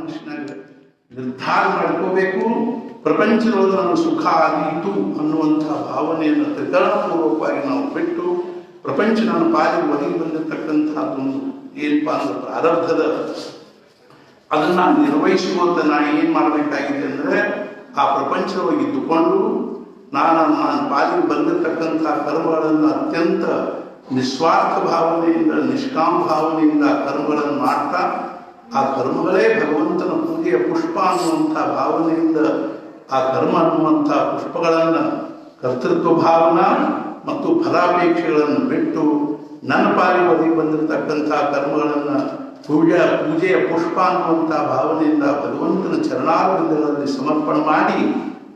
ಮನುಷ್ಯನಾಗ ನಿರ್ಧಾರ ಮಾಡ್ಕೋಬೇಕು. ಪ್ರಪಂಚದೊಳಗೆ ನನ್ನ ಸುಖ ಆದೀತು ಅನ್ನುವಂಥ ಭಾವನೆಯನ್ನು ತ್ರಿಕರಣಪೂರ್ವಕವಾಗಿ ನಾವು ಬಿಟ್ಟು ಪ್ರಪಂಚ ನನ್ನ ಪಾಲಿಗೆ ಒದಗಿ ಬಂದಿರತಕ್ಕಂಥದ್ದೊಂದು ಏನಪ್ಪ ಅಂದ್ರೆ ಪ್ರಾರಬ್ಧದ ಅದನ್ನ ನಿರ್ವಹಿಸುವಂತ ನಾನು ಏನು ಮಾಡಬೇಕಾಗಿದೆ ಅಂದರೆ ಆ ಪ್ರಪಂಚದೊಳಗೆ ಇದ್ದುಕೊಂಡು ನಾನು ಪಾಲಿಗೆ ಬಂದಿರತಕ್ಕಂಥ ಕರ್ಮಗಳನ್ನು ಅತ್ಯಂತ ನಿಸ್ವಾರ್ಥ ಭಾವನೆಯಿಂದ ನಿಷ್ಕಾಮ ಭಾವನೆಯಿಂದ ಕರ್ಮಗಳನ್ನು ಮಾಡ್ತಾ ಆ ಕರ್ಮಗಳೇ ಭಗವಂತನ ಪೂಜೆಯ ಪುಷ್ಪ ಅನ್ನುವಂಥ ಭಾವನೆಯಿಂದ ಆ ಕರ್ಮ ಅನ್ನುವಂಥ ಪುಷ್ಪಗಳನ್ನು ಕರ್ತೃತ್ವ ಭಾವನಾ ಮತ್ತು ಫಲಾಪೇಕ್ಷೆಗಳನ್ನು ಬಿಟ್ಟು ನನ್ನ ಪಾಲಿಗೆ ಒದಗಿ ಬಂದಿರತಕ್ಕಂಥ ಕರ್ಮಗಳನ್ನು ಪೂಜೆಯ ಪುಷ್ಪ ಅನ್ನುವಂಥ ಭಾವನೆಯಿಂದ ಭಗವಂತನ ಚರಣಾರವಿಂದಗಳಲ್ಲಿ ಸಮರ್ಪಣೆ ಮಾಡಿ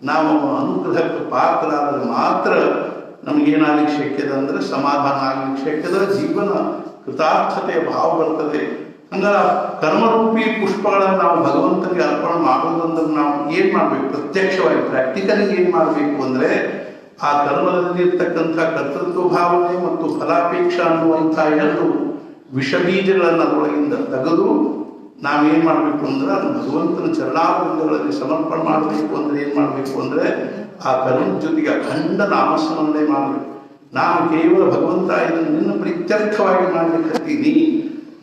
ನಾವು ಅನುಗ್ರಹಕ್ಕೆ ಪಾತ್ರರಾದರೆ ಮಾತ್ರ ನಮಗೇನಾಗಲಿಕ್ಕೆ ಶಕ್ಯದ ಅಂದರೆ ಸಮಾಧಾನ ಆಗ್ಲಿಕ್ಕೆ ಶಕ್ಯದ, ಜೀವನ ಕೃತಾರ್ಥತೆಯ ಭಾವ ಬರ್ತದೆ. ಹಂಗಾರೆ ಕರ್ಮರೂಪಿ ಪುಷ್ಪಗಳನ್ನು ನಾವು ಭಗವಂತನಿಗೆ ಅರ್ಪಣೆ ಮಾಡೋದಂದ್ರೆ ನಾವು ಏನು ಮಾಡಬೇಕು? ಪ್ರತ್ಯಕ್ಷವಾಗಿ ಪ್ರಾಕ್ಟಿಕಲಿ ಏನು ಮಾಡಬೇಕು ಅಂದರೆ ಆ ಕರ್ಮದಲ್ಲಿ ಇರ್ತಕ್ಕಂಥ ಕರ್ತೃತ್ವ ಭಾವನೆ ಮತ್ತು ಫಲಾಪೇಕ್ಷ ಅನ್ನುವಂಥ ಎರಡು ವಿಷಬೀಜಗಳನ್ನು ಅದರೊಳಗಿಂದ ತೆಗೆದು ನಾವೇನು ಮಾಡಬೇಕು ಅಂದ್ರೆ ಅದು ಭಗವಂತನ ಚರಣಾರವಿಂದಗಳಲ್ಲಿ ಸಮರ್ಪಣೆ ಮಾಡಬೇಕು ಅಂದರೆ ಏನು ಮಾಡಬೇಕು ಅಂದರೆ ಆ ಕರ್ಮದ ಜೊತೆಗೆ ಅಖಂಡ ನಾಮಸ್ಮರಣೆ ಮಾಡಬೇಕು. ನಾನು ಕೇವಲ ಭಗವಂತ ಇದನ್ನು ನಿನ್ನ ಪ್ರೀತ್ಯರ್ಥವಾಗಿ ಮಾಡಲಿಕ್ಕತ್ತೀನಿ,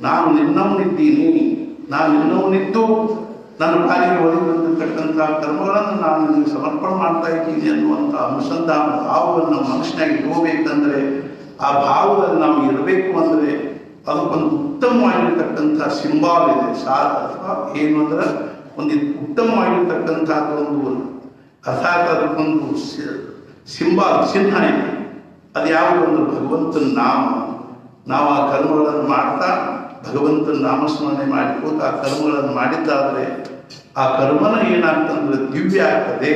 ನಾನು ನಿನ್ನವನಿದ್ದೀನಿ, ನಾನು ನಿನ್ನವನಿದ್ದು ನನ್ನ ಪಾಲಿಗೆ ಒದಗಿ ಬಂದಿರತಕ್ಕಂಥ ಕರ್ಮಗಳನ್ನು ನಾನು ನಿನಗೆ ಸಮರ್ಪಣೆ ಮಾಡ್ತಾ ಇದ್ದೀನಿ ಅನ್ನುವಂಥ ಅನುಸಂಧಾನ ಭಾವವನ್ನು ಮನುಷ್ಯನಾಗಿ ಇಟ್ಕೋಬೇಕಂದ್ರೆ ಆ ಭಾವದಲ್ಲಿ ನಾವು ಇರಬೇಕು ಅಂದರೆ ಅದಕ್ಕೊಂದು ಉತ್ತಮವಾಗಿರ್ತಕ್ಕಂಥ ಸಿಂಬಾಲ್ ಇದೆ, ಸಾರ ಅಥವಾ ಏನು ಅಂದ್ರೆ ಒಂದು ಉತ್ತಮವಾಗಿರ್ತಕ್ಕಂಥದ್ದೊಂದು ಅರ್ಥಾತ್ ಅದಕ್ಕೊಂದು ಸಿಂಬಾಲ್ ಚಿಹ್ನ ಇದೆ. ಅದು ಯಾವುದಂದ್ರೆ ಭಗವಂತನ ನಾಮ. ನಾವು ಆ ಕರ್ಮಗಳನ್ನು ಮಾಡ್ತಾ ಭಗವಂತನ ನಾಮಸ್ಮರಣೆ ಮಾಡಿಕೋತ ಆ ಕರ್ಮಗಳನ್ನು ಮಾಡಿದ್ದಾದರೆ ಆ ಕರ್ಮನ ಏನಾಗ್ತಂದ್ರೆ ದಿವ್ಯ ಆಗ್ತದೆ.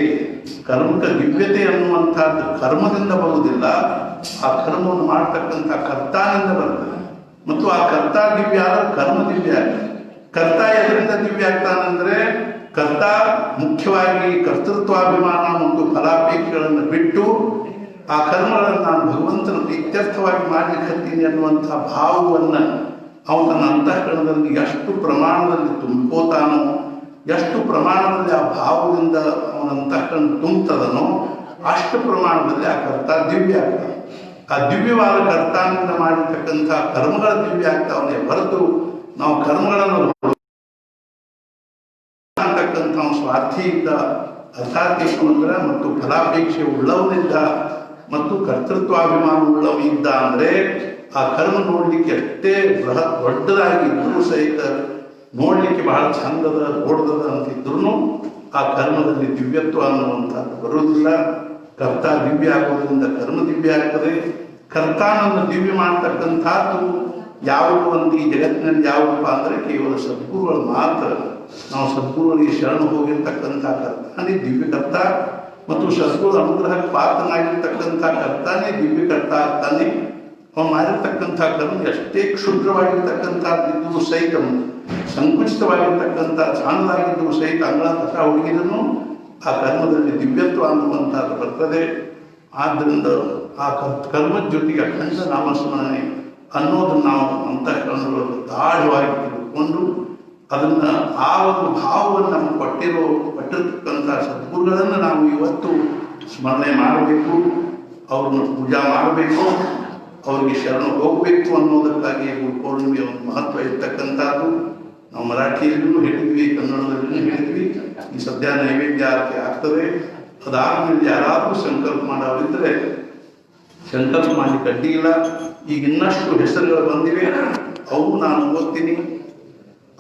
ಕರ್ಮಕ್ಕೆ ದಿವ್ಯತೆ ಅನ್ನುವಂಥದ್ದು ಕರ್ಮದಿಂದ ಬರುವುದಿಲ್ಲ, ಆ ಕರ್ಮವನ್ನು ಮಾಡ್ತಕ್ಕಂಥ ಕರ್ತಾನಿಂದ ಬರ್ತದೆ. ಮತ್ತು ಆ ಕರ್ತ ದಿವ್ಯ ಆದ್ರೆ ಕರ್ಮ ದಿವ್ಯ ಆಗ್ತದೆ. ಕರ್ತ ಎದರಿಂದ ದಿವ್ಯ ಆಗ್ತಾನಂದ್ರೆ ಕರ್ತ ಮುಖ್ಯವಾಗಿ ಕರ್ತೃತ್ವಾಭಿಮಾನ ಮತ್ತು ಫಲಾಪೇಕ್ಷೆಗಳನ್ನು ಬಿಟ್ಟು ಆ ಕರ್ಮಗಳನ್ನು ನಾನು ಭಗವಂತನ ಪ್ರೀತ್ಯರ್ಥವಾಗಿ ಮಾಡಲಿಕ್ಕೆ ಹತ್ತೀನಿ ಅನ್ನುವಂಥ ಭಾವವನ್ನು ಅವನ ಅಂತಃಕರಣದಲ್ಲಿ ಎಷ್ಟು ಪ್ರಮಾಣದಲ್ಲಿ ತುಂಬ್ಕೋತಾನೋ, ಎಷ್ಟು ಪ್ರಮಾಣದಲ್ಲಿ ಆ ಭಾವದಿಂದ ಅವನ ಅಂತಃಕರಣ ತುಂಬುತ್ತದನೋ ಅಷ್ಟು ಪ್ರಮಾಣದಲ್ಲಿ ಆ ಕರ್ತ ದಿವ್ಯ ಆಗ್ತಾನೆ. ಆ ದಿವ್ಯವಾದ ಕರ್ತಾನಿಂದ ಮಾಡಿರ್ತಕ್ಕಂಥ ಕರ್ಮಗಳ ದಿವ್ಯ ಆಗ್ತಾವನೆ ಹೊರತು ನಾವು ಕರ್ಮಗಳನ್ನು ಅಂತಕ್ಕಂಥ ಸ್ವಾರ್ಥಿಯಿಂದ ಅರ್ಥಾತ್ ಏನಂದ್ರೆ ಮತ್ತು ಫಲಾಪೇಕ್ಷೆ ಉಳ್ಳವನಿದ್ದ ಮತ್ತು ಕರ್ತೃತ್ವಾಭಿಮಾನ ಉಳ್ಳವನಿದ್ದ ಅಂದರೆ ಆ ಕರ್ಮ ನೋಡ್ಲಿಕ್ಕೆ ಎಷ್ಟೇ ಬೃಹತ್ ದೊಡ್ಡದಾಗಿ ಇದ್ರೂ ಸಹಿತ ನೋಡ್ಲಿಕ್ಕೆ ಬಹಳ ಚಂದದ ದೊಡ್ಡದ ಅಂತಿದ್ರು ಆ ಕರ್ಮದಲ್ಲಿ ದಿವ್ಯತ್ವ ಅನ್ನುವಂಥದ್ದು ಬರುವುದಿಲ್ಲ. ಕರ್ತ ದಿವ್ಯ ಆಗೋದ್ರಿಂದ ಕರ್ಮ ದಿವ್ಯ ಆಗ್ತದೆ. ಕರ್ತಾನನ್ನು ದಿವ್ಯ ಮಾಡ್ತಕ್ಕಂಥದ್ದು ಯಾವುದು ಅಂತ ಈ ಜಗತ್ತಿನಲ್ಲಿ ಯಾವುದಪ್ಪ ಅಂದರೆ ಕೇವಲ ಸದ್ಗುರುಗಳು ಮಾತ್ರ. ನಾವು ಸದ್ಗುರುಗಳಿಗೆ ಶರಣ ಹೋಗಿರ್ತಕ್ಕಂಥ ಕರ್ತಾನೇ ದಿವ್ಯ ಕರ್ತ ಮತ್ತು ಸದ್ಗುರು ಅನುಗ್ರಹಕ್ಕೆ ಪಾತ್ರನಾಗಿರ್ತಕ್ಕಂಥ ಕರ್ತಾನೇ ದಿವ್ಯ ಕರ್ತ ಆಗ್ತಾನೆ. ಅವನು ಮಾಡಿರ್ತಕ್ಕಂಥ ಕರ್ಮ ಎಷ್ಟೇ ಕ್ಷುದ್ರವಾಗಿರ್ತಕ್ಕಂಥದ್ದಿದ್ದು ಸಹಿತ, ಸಂಕುಚಿತವಾಗಿರ್ತಕ್ಕಂಥ ಸಣ್ಣದಾಗಿದ್ದು ಸಹಿತ ಅಂಗಳ ಕಸ ಹುಡುಗಿದನು ಆ ಕರ್ಮದಲ್ಲಿ ದಿವ್ಯತ್ವ ಅನ್ನುವಂಥದ್ದು ಬರ್ತದೆ. ಆದ್ದರಿಂದ ಆ ಕರ್ಮದ ಜೊತೆಗೆ ಅಖಂಡ ನಾಮಸ್ಮರಣೆ ಅನ್ನೋದನ್ನು ನಾವು ಅಂತಃಕರಣದೊಳಗೆ ಗಾಢವಾಗಿ ತಿಳ್ಕೊಂಡು ಅದನ್ನು ಆ ಒಂದು ಭಾವವನ್ನು ನಮಗೆ ಕೊಟ್ಟಿರ್ತಕ್ಕಂಥ ಸದ್ಗುರುಗಳನ್ನು ನಾವು ಇವತ್ತು ಸ್ಮರಣೆ ಮಾಡಬೇಕು, ಅವ್ರನ್ನ ಪೂಜಾ ಮಾಡಬೇಕು, ಅವ್ರಿಗೆ ಶರಣ ಹೋಗಬೇಕು ಅನ್ನೋದಕ್ಕಾಗಿ ಪೌರ್ಣಿಮೆಯ ಒಂದು ಮಹತ್ವ ಇರ್ತಕ್ಕಂಥದ್ದು. ನಾವು ಮರಾಠಿಯಲ್ಲೂ ಹೇಳಿದ್ವಿ, ಕನ್ನಡದಲ್ಲೂ ಹೇಳಿದ್ವಿ. ಈ ಸದ್ಯ ನೈವೇದ್ಯ ಆಗ್ತದೆ. ಅದಾದ್ಮೇಲೆ ಯಾರಾದರೂ ಸಂಕಲ್ಪ ಮಾಡೋರಿದ್ರೆ ಸಂಕಲ್ಪ ಮಾಡಲಿಕ್ಕೆ ಅಡ್ಡಿ ಇಲ್ಲ. ಈಗ ಇನ್ನಷ್ಟು ಹೆಸರುಗಳು ಬಂದಿವೆ, ಅವು ನಾನು ಓದ್ತೀನಿ.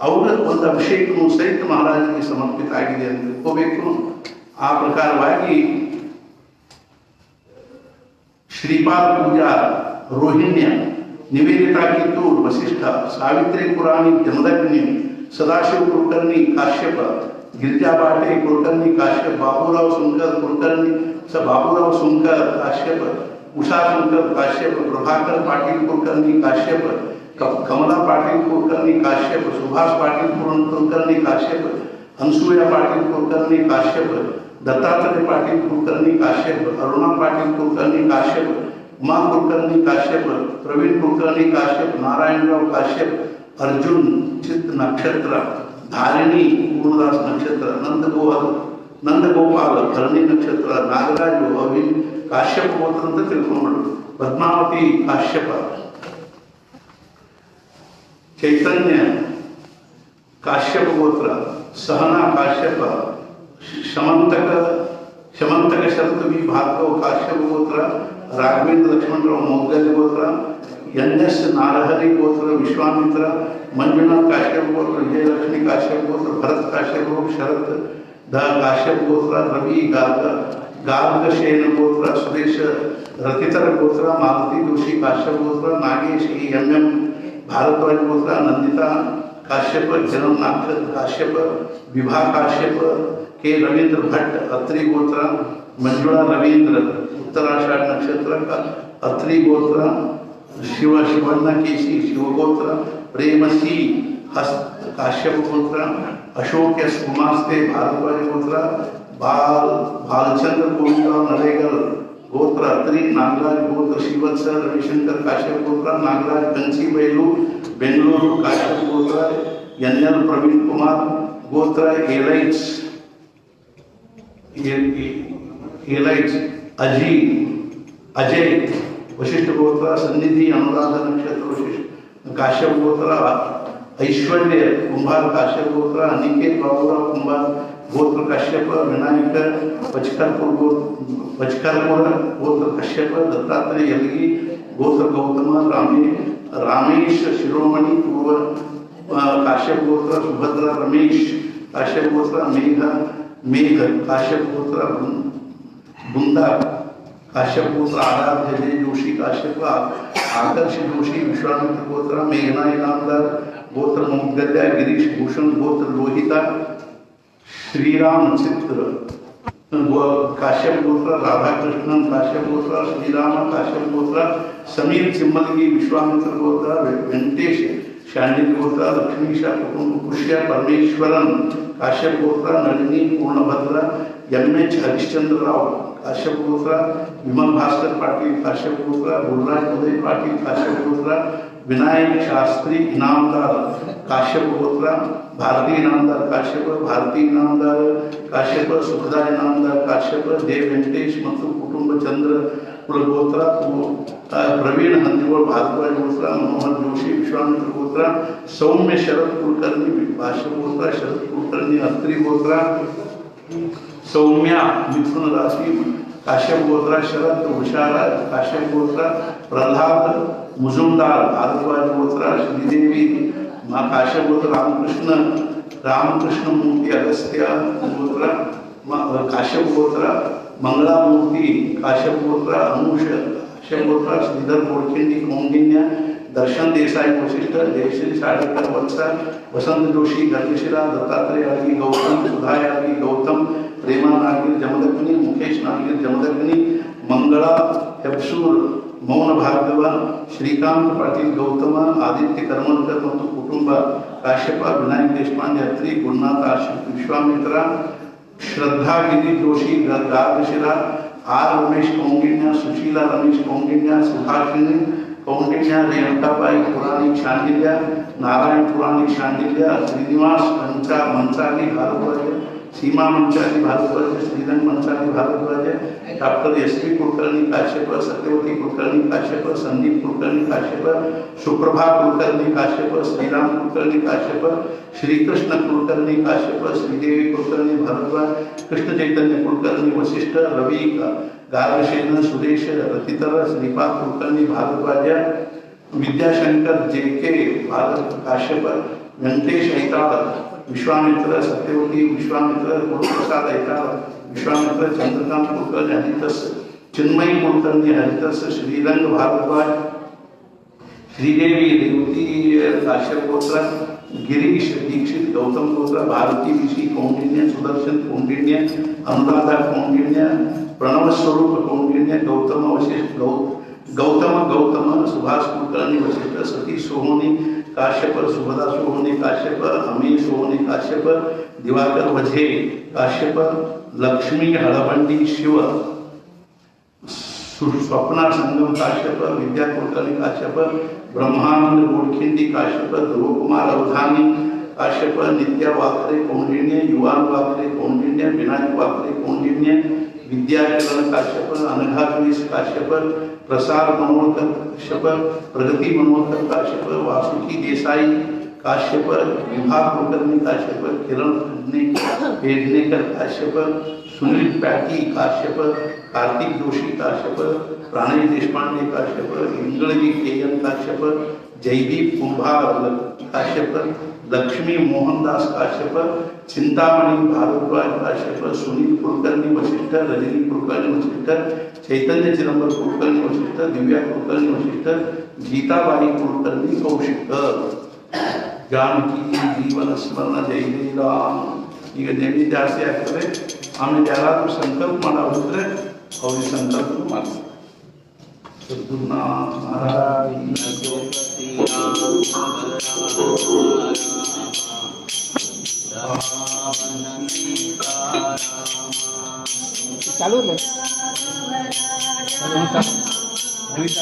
ಅವರ ಒಂದು ಅಭಿಷೇಕನು ಸಹಿತ ಮಹಾರಾಜನಿಗೆ ಸಮರ್ಪಿತ ಆಗಿದೆ ಅಂತ ತಿಳ್ಕೋಬೇಕು. ಆ ಪ್ರಕಾರವಾಗಿ ಶ್ರೀಪಾದ ಪೂಜಾ ರೋಹಿಣ್ಯ, ನಿವೇದಿತಾ ಕಿತ್ತೂರು ವಸಿಷ್ಠ, ಸಾವಿತ್ರಿ ಪುರಾಣಿ ಜಮದಗ್ನಿ, ಸದಾಶಿವ ಕುಲಕರ್ಣಿ ಕಾಶ್ಯಪ, ಗಿರಿಜಾ ಬಾಟೆ ಕುಲಕರ್ಣಿ ಕಾಶ್ಯಪ, ಬಾಬುರಾವ್ ಸುಂಕರ್ ಕುಲಕರ್ಣಿ ಬಾಬುರಾವ್ ಸುಂಕರ್ ಕಾಶ್ಯಪ, उषा शंकर काश्यप, प्रभाकर पाटिल कुलकर्णी काश्यप, कमला पाटिल कुलकर्णी काश्यप, सुभाष पाटिल कुलकर्णी काश्यप, अनसुया पाटिल कुलकर्णी काश्यप, दत्तात्रय पाटिल कुलकर्णी काश्यप, अरुणा पाटिल कुलकर्णी काश्यप, उमा कुलकर्णी काश्यप, प्रवीण कुलकर्णी काश्यप, नारायणराव काश्यप, अर्जुन चित्त नक्षत्र, धारिणी विष्णुदास नक्षत्र नंदगोपाल भरणी नक्षत्र नागराजु अवी काश्यप गोत्र ಅಂತ ತಿಳ್ಕೊಂಡ್ಬಿಡು. ಪದ್ಮಾವತಿ ಕಾಶ್ಯಪ, ಚೈತನ್ಯ ಕಾಶ್ಯಪ ಗೋತ್ರ, सहना काश्यप, शमंतक शरद वी भार्गव काश्यप गोत्र, राघवेंद्र लक्ष्मणराव मोगल गोत्र, एस नारहरी गोत्र विश्वामित्र, मंजुनाथ काश्यप गोत्र, विजयलक्ष्मी काश्यप गोत्र, भरत काश्यप गोत्र, शरद द काश्यप गोत्र, रवि गार्गशेन गोत्र, सुरेश रतितर गोत्र, मालती जोशी काश्यप गोत्र, नागेश एम भारद्वाज गोत्र, नंदिता काश्यप, जन्मनाथ काश्यप, विभा काश्यप, के रवींद्र भट्ट अत्रि गोत्र, मंजुळा रवींद्र उत्तराषाढ़ नक्षत्र का अत्रि गोत्र, शिवण्ण केशी शिवगोत्र, प्रेमसी हस्त काश्यप गोत्र, अशोक एस कुमास्ते भारद्वाज गोत्र, भालचंद्र गोविंदराव नरेगल गोत्र अत्रि, नागराज गोत्र शिवत्स रविशंकर काश्यप गोत्र, नागराज कंची बैलू बेंगलुरु काश्यप गोत्र, एन प्रवीण कुमार गोत्र, एलाइट्स अजय वशिष्ठ गोत्र, सन्निधि अनुराधा नक्षत्र वशिष्ठ काश्यप गोत्र, ऐश्वर्य कुंभार काश्यप गोत्र, अनिकेत बाबूराव कुंभार गोत्र काश्यप, विनायक पचकरपुर गोत्र काश्यप, दत्तात्रेय यलगी गोत्र गौतम, रामेश शिरोमणि पूर्व काश्यप गोत्र, सुभद्रा रमेश काश्यप गोत्र, मेघ काश्यप गोत्र, बुंदा काश्यप गोत्र, आराध्य जय जोशी काश्यप, आकर्ष जोशी विश्वामित्र गोत्र, मेघना इनामदार गोत्र, मोगल्या गिरीश भूषण गोत्र, लोहिता श्रीराम चित्र काश्यप गोत्र, राधाकृष्णन काश्यप गोत्र, श्रीराम काश्यप गोत्र, समीर चिम्मलगी विश्वामित्र गोत्र, वेंकटेश शांडिल गोत्र, लक्ष्मीशा कुटुंब पुष्य परमेश्वरन काश्यप गोत्र, नलिनी पूर्णभद्र, एच हरिश्चंद्रराव काश्यप गोत्र, विमल भास्कर पाटिल काश्यप गोत्र, गुरुराज उदय पाटिल काश्यप गोत्र, विनायक शास्त्री इनामदार काश्यप गोत्र, भारती इनामदार काश्यप, भारती इनामदार काश्यप, सुखदा इनामदार काश्यप, देव वेंकटेश ಮತ್ತು ಕುಟುಂಬ ಚಂದ್ರ कुल गोत्र, प्रवीण हंदिवळ भारद्वाज गोत्र, मनोहर जोशी विश्वामित्र गोत्र, सौम्य शरद कुलकर्णी काश्यप गोत्र, शरद कुलकर्णी अत्रि गोत्र, सौम्या मिथुन राशि काश्यप गोत्र, शरद उषारा काश्यप गोत्र, प्रल्हाद मुजुमदार भारद्वाज गोत्र, श्रीदेवी काश्यप गोत्र, रामकृष्ण मूर्ति अगस्त्य गोत्र काश्यप गोत्र, मंगला मूर्ति काश्यप गोत्र, अनुष काश्यप गोत्र, श्रीधर गोडखिंडी कौंडिन्य, दर्शन देसाई वशिष्ठ, जयश्री साडेकर वत्स, वसंत जोशी गर्गशिरा, दत्तात्रेय यागी गौतम, सुधा यागी गौतम, प्रेमा नागीर जमदग्नि, मुकेश नागीर जमदग्नि, मंगला हेपसूर मौन भार्गव, श्रीकांत पाटील गौतम, आदित्य करमलकर ಮತ್ತು ಕುಟುಂಬ काश्यप, विनायक देशपांडे अत्रि, गुरुनाथ विश्वामित्र, श्रद्धा गिरी Joshi गार्गशिरा, are Ramesh Kaundinya, Sushila Ramesh Kaundinya, Subhashini Kaundinya, रेणुकाबाई Puranik Shandilya, Narayan Puranik Shandilya, Srinivas मंचाली Bhardwaj, Seema मंचाली Bhardwaj, Shrirang मंचाली Bhardwaj, doctor SP. Kulkarni Kashyap, Satyavati Kulkarni Kashyap, Sandeep Kulkarni Kashyap, Suprabha Kulkarni Kashyap, Shriram Kulkarni Kashyap, Shrikrishna Kulkarni Kashyap, Sridevi Kulkarni Bhardwaj, Krishna Chaitanya Kulkarni Vashishtha, Ravi गार्गशेन, Suresh रतितर, Shripad Kulkarni Bhardwaj, Vidyashankar JK. Kashyap, Venkatesh ऐताळ Vishwamitra, Satyavati Vishwamitra, Guruprasad ऐताळ Vishwamitra, Chandrakant Kulkarni हरितस, Chinmayi Kulkarni हरितस, Shrirang Bhardwaj, Sridevi Revati Kashyap गोत्र, गिरीश दीक्षित गौतम गोत्र, भारती ऋषि कौंडिन्य, सुदर्शन कौंडिन्य, अनुराधा कौंडिन्य, प्रणव स्वरूप कौंडिन्य, गौतम वशिष्ठ गौतम सुभाष कुलकर्णी वशिष्ठ, सती सोहोनी काश्यप, सुभदा सोहोनी काश्यप, अमी सोहोनी काश्यप, दिवाकर वझे काश्यप, लक्ष्मी हळबंडी शिव, स्वप्ना संगम काश्यप, विद्या कुलकर्णी काश्यप, ब्रह्मानंद गोडखिंडी काश्यप, ध्रुवकुमार अवधानी काश्यप, नित्या वाकरे कौंडिन्य, युवान वाकरे कौंडिन्य, विनायक वाकरे कौंडिन्य, विद्याचरण काश्यप, अनघाकवीस काश्यप, प्रसार मनोहर काश्यप, प्रगति मनोहर काश्यप, वासुकी देसाई काश्यप, विभा कुलकर्णी काश्यप, किरण पेडनेकर काश्यप, सुनील पैटी काश्यप, कार्तिक जोशी काश्यप, प्राणेश देशपांडे काश्यप, इंगळजी केएन काश्यप, जयदीप कुंभार काश्यप, लक्ष्मी मोहनदास काश्यप, चिंतामणि भारद्वाज काश्यप, सुनील कुलकर्णी वशिष्ठ, रजनी कुलकर्णी वशिष्ठ, चैतन्य चिदंबर कुलकर्णी वशिष्ठ, दिव्या कुलकर्णी वशिष्ठ, गीताबाई कुलकर्णी कौशिक। जानकी जीवन स्मरण जय जय राम। ಈಗ ನೈವೇದ್ಯ ಜಾಸ್ತಿ ಆಗ್ತದೆ, ಆಮೇಲೆ ಯಾರಾದರೂ ಸಂಕಲ್ಪ ಮಾಡೋದ್ರೆ ಅವ್ರಿಗೆ ಸಂಕಲ್ಪ ಮಾಡಿ ಸದ್ಗುರುನಾಥ ಮಹಾರಾಜ್ चालू है नवीन से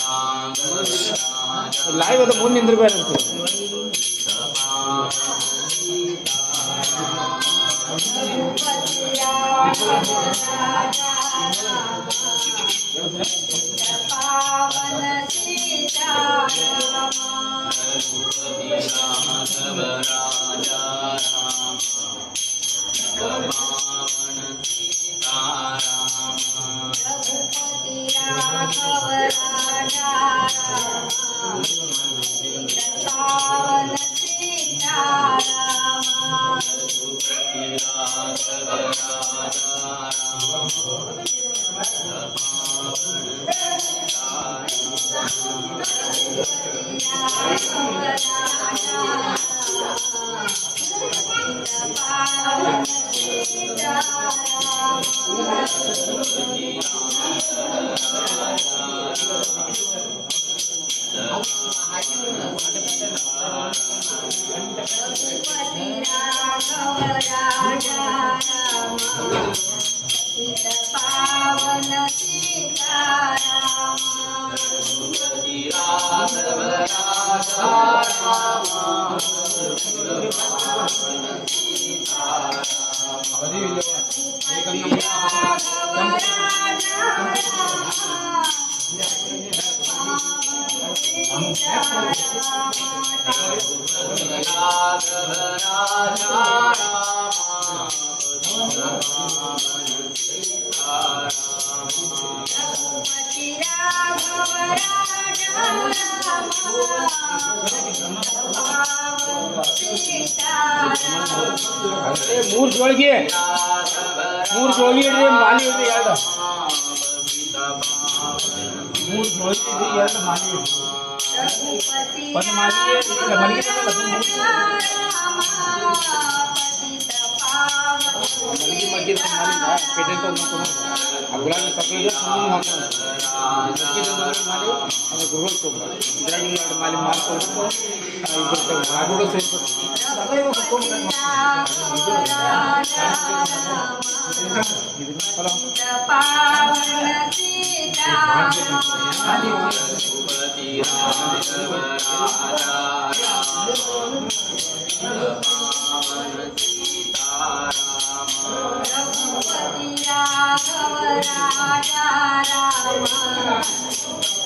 आगू लाइव ಅದು ಮುಂದೆ ನಿಂದಿರಬೇಕು ಮೂರು ಜೋಳಿಗೆ ಮಾಲಿ ಇಡ್ರಿ ಎರಡು ಮೂರು ಜೋಳಿಗೆ ಎರಡು ಮಾಲಿ ಒಂದು ಮಾಲಿಗೆ ಮಲ್ಲಿಗೆ ಪೇಟೆಂಟ್ ಗುಲಾಬಿ ತಗೊಳ್ಳೋದು ಮಾಲಿ ಅದು ಗೃಹ ಇದ್ರಾಗಿ ಎರಡು ಮಾಲಿ ಮಾಡ್ಕೊಂಡು ಆಗೋದು रघुपति राघव राजा राम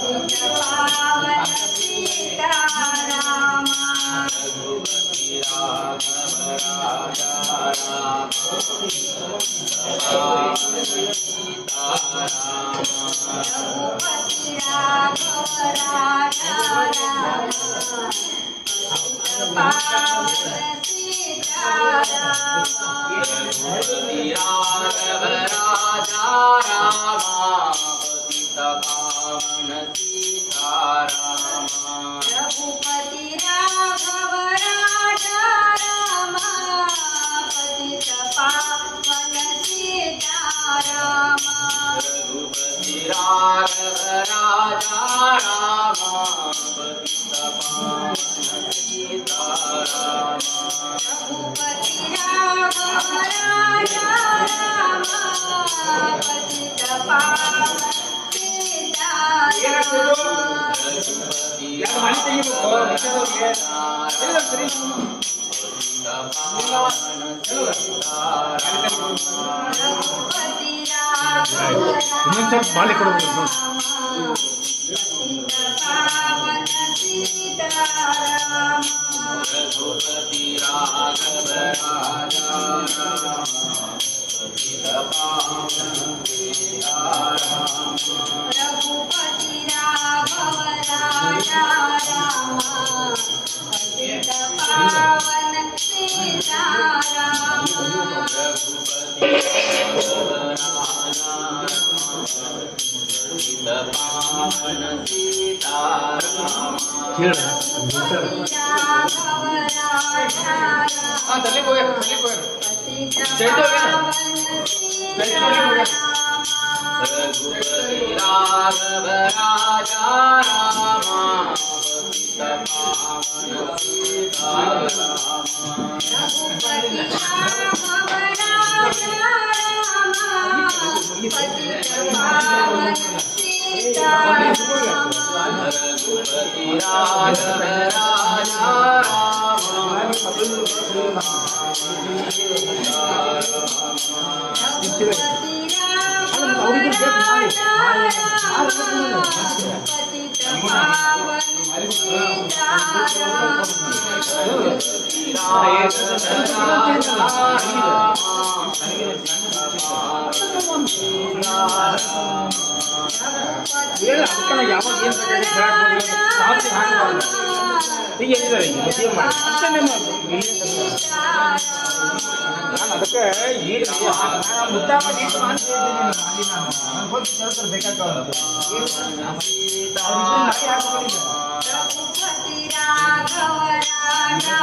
पावन सीताराम रघुपति राघव राजा राम रघुपति राघव राजा राम पावन सीताराम रघुपति राघव राजा राम पतित पावन सीताराम रघुपति राघव राजा राम पतित पावन सीताराम रघुपति राघव राजा राम पतित पावन सीताराम रघुपति राघव राजा राम पतित पावन सीताराम रघुपति राघव राजा रघुपति राघव राजा राम पतित पावन सीताराम पावन सीताराम राघव राजा पतित पावन सीताराम रघुपति राघव राजा राम पतित पावन सीताराम रघुपति राघव राजा राम पतित पावन सीताराम रघुपति राघव राजा राम रघुपति राघव राजा राम पतित पावन सीताराम ನಾನು ಅದಕ್ಕೆ ಈಗ ಮುದ್ದಾಗಿ रघुपति राघव राजा पावन सीताराम ರಾಮ रघुपति राघव राजा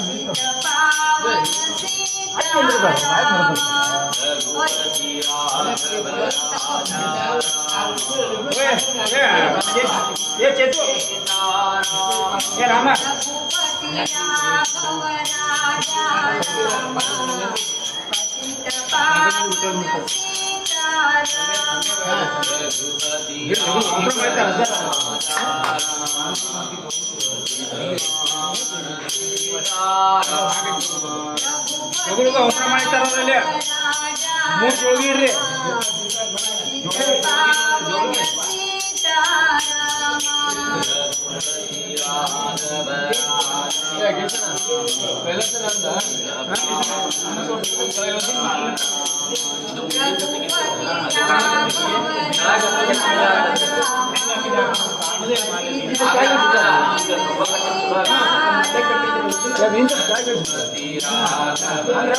पतित पावन सीताराम ಅವಸರ ಮಾಡ್ತಾರಲ್ಲ ಮೂರು ಹೋಗಿರ್ರಿ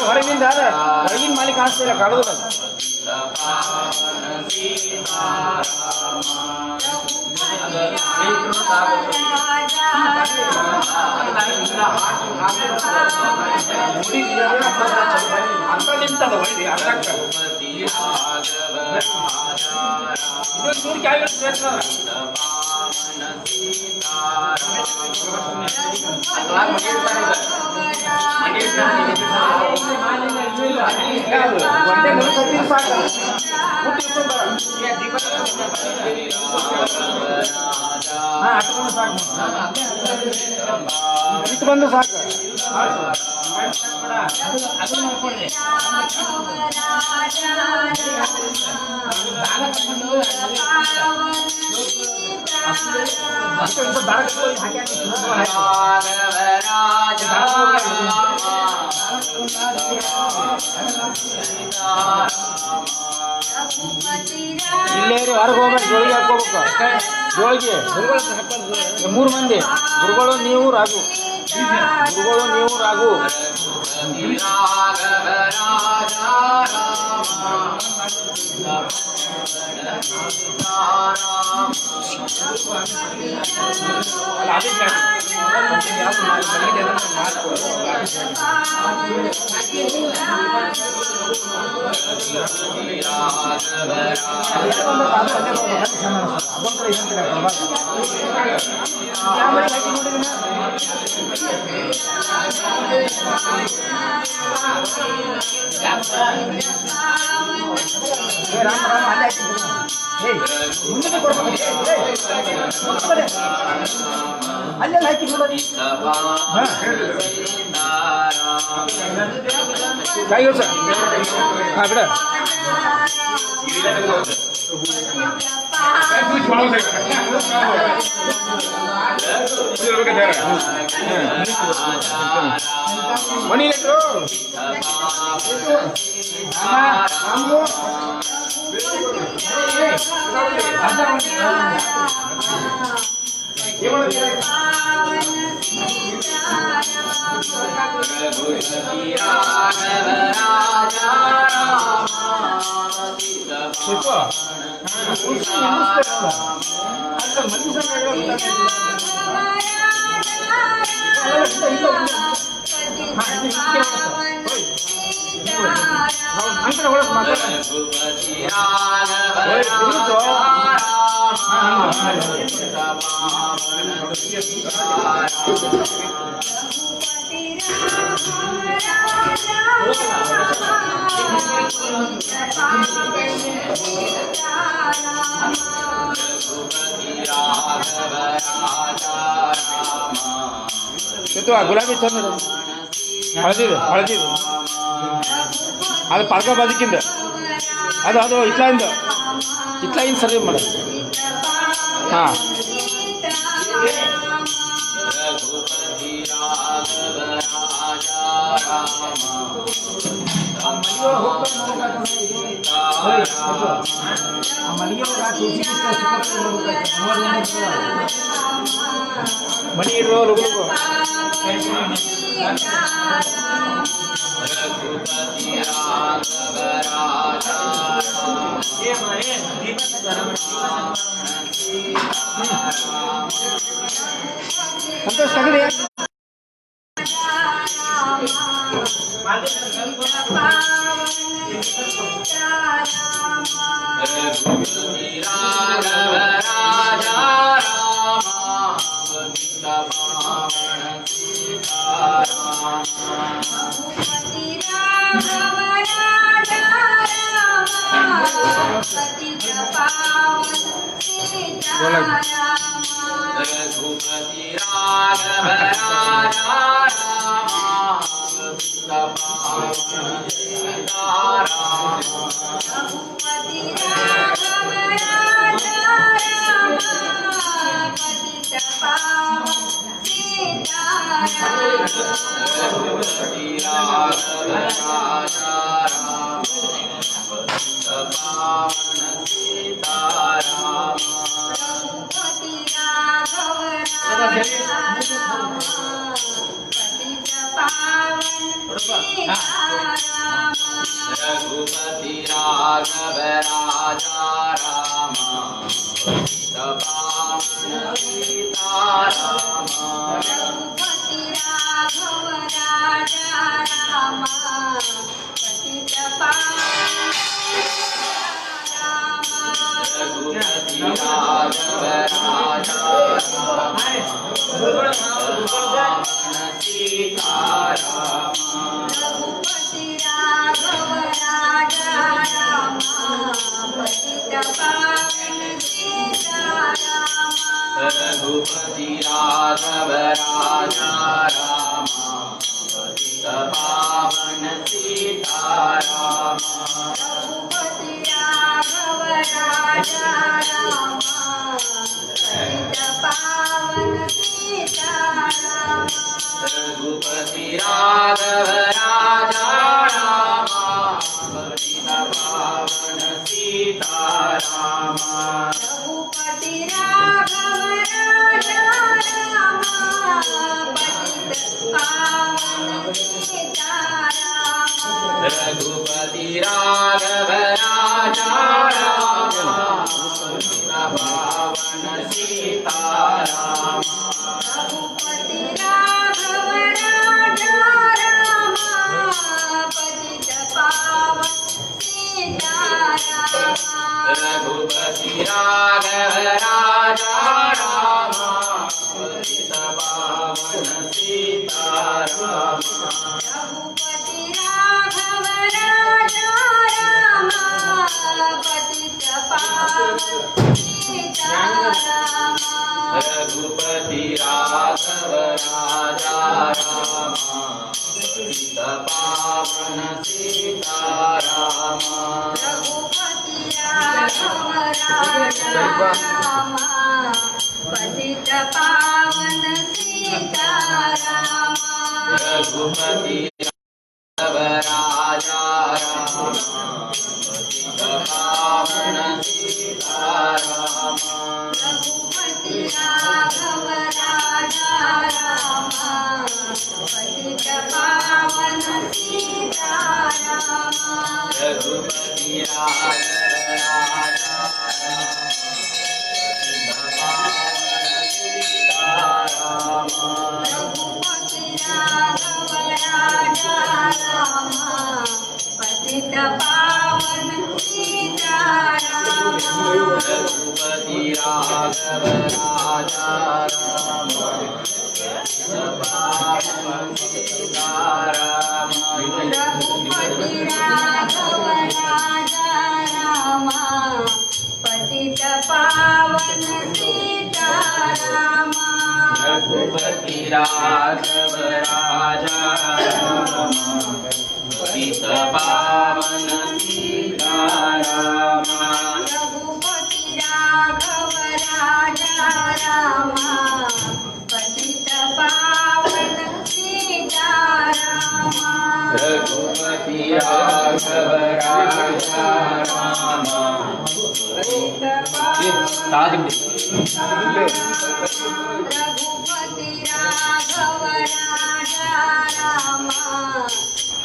ಹೊರಗಿಂದ ಹೊರಗಿನ ಮಾಲಿ ಕಾಣಿಸ್ತಾ ಇಲ್ಲ ಕಾಣೋದಿಲ್ಲ ನಿಂತದ ಹೊಳ್ಳಿ ಅರ್ಧಕ್ಕ ಇನ್ನೊಂದು ನೂರು ಕಾಯಿ ಒಂದೇ ಮನೆ ಕಟ್ಟಿದ್ರೆ ಸಾಕು. ಇಟ್ಟು ಬಂದು ಸಾಕು. ಇಲ್ಲೇ ಹೊರಗೆ ಹೋಗ್ಬೇಕು, ಜೋಳಿಗೆ ಹಾಕೋಬೇಕು. ಜೋಳಿಗೆ 3 ಮಂದಿ ಗುರುಗಳು, ನೀವು ರಾಘು. ಗುರುಗಳು, ನೀವು ರಾಘು. ಅಲ್ಲೆಲ್ಲ ಹಾಕಿ ನೋಡಿ ಕೈ ಸರ್. ಹಾಂ ಬಿಡ. ಮಣಿ ಲೆಟ್ರು ಗುಲಾಬಿ ಚಂದ ಹಳದಿದೆ ಹಳದಿದೆ ಅದು ಪಾರ್ಕ ಬಾಜಿಕಿಂದ ಅದು ಇತ್ಲಾಯಿಂದ ಸರಿ ಮಾಡೋದು. ಹಾಂ ಮಣಿ ಇರೋ ಲಗು ಸಂತೋಷ್ ತಗಡಿ. रघुपति राघव राजा राम पावन सीता राम रघुपति राघव राजा राम पतित पावन रघुपति राघव राजा राम पावन सीता राम रघुपति राघव राजा रामा पतित पावन सीतारामा रघुपति राघव राजा रामा पतित पावन सीतारामा रघुपति राघव राजा रामा पतित पावन सीतारामा रघुपति राघव राजा रामा पतित पावन सीतारामा रघुपति राघव राजा रामा पतित पावन सीतारामा रघुपति राघव राजा रामा पतित पावन सीतारामा रघुपति राघव राजा रामा पतित पावन सीतारामा रघुपति राघव राजा रामा पतित पावन सीतारामा रघुपति राघव राजा रामा पतित पावन सीतारामा रघुपति राघव राजा रामा पतित पावन सीतारामा रघुपति राघव राजा रामा पतित पावन सीतारामा रघुपति राघव राजा रामा पतित पावन सीतारामा रघुपति राघव राजा रघुपति राघव राजा रामा पतित पावन सीतारामा रघुपति राघव राजा रामा पतित पावन सीतारामा रघुपति राघव राजा रामा पतित पावन सीतारामा रघुपति राघव राजा रामा पतित पावन सीतारामा रघुपति राघव राजा रामा पतित पावन सीतारामा रघुपति राघव राजा रामा पतित पावन रघुपति राघव राजा रामा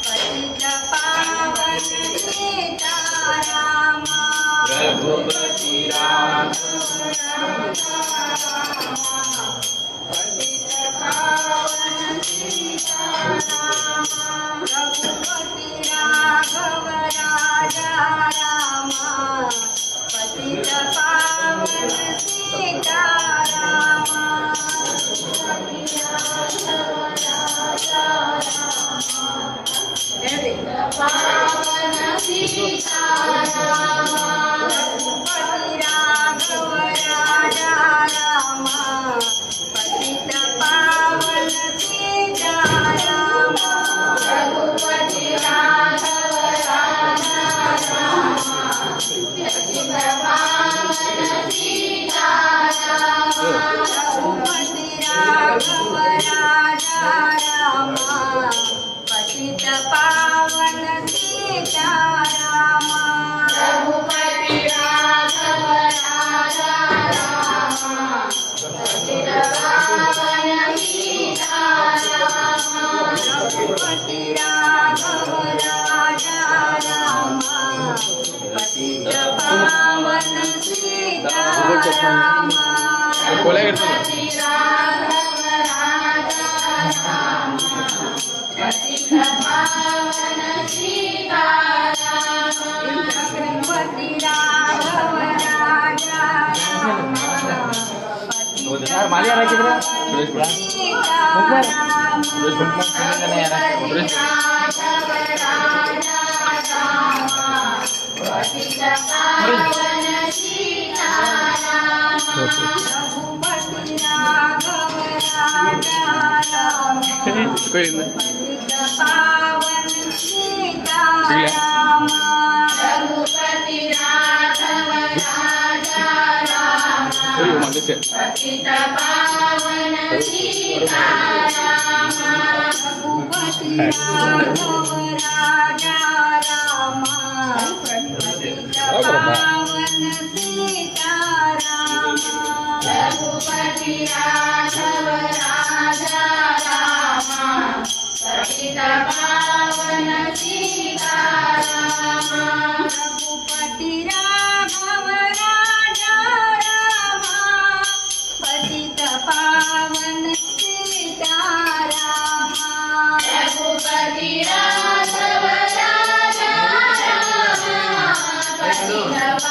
पतित पावन सीतारामा रघुपति राघव पतित पावन सीतारामा रघुपति राघव राजा रामा पतित पावन सीतारामा पावन सीतारामा रघुपति राघव राजा रामा पतित पावन सीतारामा रघुपति राघव राजा रामा पतित पावन सीतारामा रघुपति राघव राजा रामा पतित पावन सीतारामा रघुपति राघव राजा रामा पतित पावन सीतारामा रघुपति राघव राजा रामा पतित पावन सीतारामा रघुपति राघव राजा रामा पतित पावन सीतारामा रघुपति राघव राजा रामा पतित पावन सीतारामा रघुपति राघव राजा राम पतित पावन सीताराम रघुपति राघव राजा राम पतित पावन सीताराम रघुपति राघव राजा राम पतित पावन सीताराम रघुपति राघव राजा राम पतित पावन सीताराम रघुपति राघव राजा राम पतित पावन सीताराम रघुपति राघव राजा राम पतित